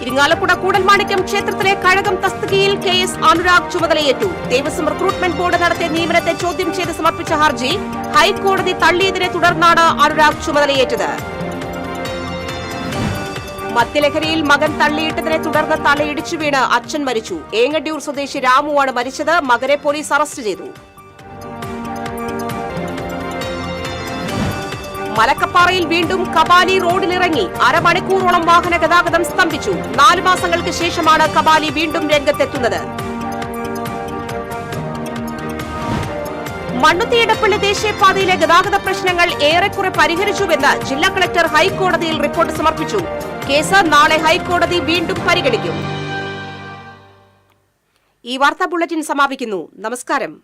ഇരിങ്ങാലക്കുട കൂടൽമാണിക്യം ക്ഷേത്രത്തിലെ കഴകം തസ്തികയിൽ KS അനുരാഗ് ചുമതലയേറ്റു. ദേവസ്വം റിക്രൂട്ട്മെന്റ് ബോർഡ് നടത്തിയ നിയമനത്തെ ചോദ്യം ചെയ്ത് സമർപ്പിച്ച ഹർജി ഹൈക്കോടതി തള്ളിയതിനെ തുടർന്നാണ് അനുരാഗ് ചുമതലയേറ്റത്. മദ്യലഹരിയിൽ മകൻ തള്ളിയിട്ടതിനെ തുടർന്ന് തലയിടിച്ചു വീണ് അച്ഛൻ മരിച്ചു. ഏങ്ങണ്ടിയൂർ സ്വദേശി രാമുവാണ് മരിച്ചത്. മകനെ പോലീസ് അറസ്റ്റ് ചെയ്തു. മലക്കപ്പാറയിൽ വീണ്ടും കബാലി റോഡിലിറങ്ങി. അരമണിക്കൂറോളം വാഹന ഗതാഗതം സ്തംഭിച്ചു. 4 മാസങ്ങൾക്ക് ശേഷമാണ് കബാലി വീണ്ടും രംഗത്തെത്തുന്നത്. മണ്ണുത്തി ഇടപ്പള്ളി ദേശീയപാതയിലെ ഗതാഗത പ്രശ്നങ്ങൾ ഏറെക്കുറെ പരിഹരിച്ചുവെന്ന് ജില്ലാ കളക്ടർ ഹൈക്കോടതിയിൽ റിപ്പോർട്ട് സമർപ്പിച്ചു. കേസ് നാളെ ഹൈക്കോടതി വീണ്ടും പരിഗണിക്കും. ഈ വാർത്താ ബുള്ളറ്റിൻ സമാപിക്കുന്നു. നമസ്കാരം.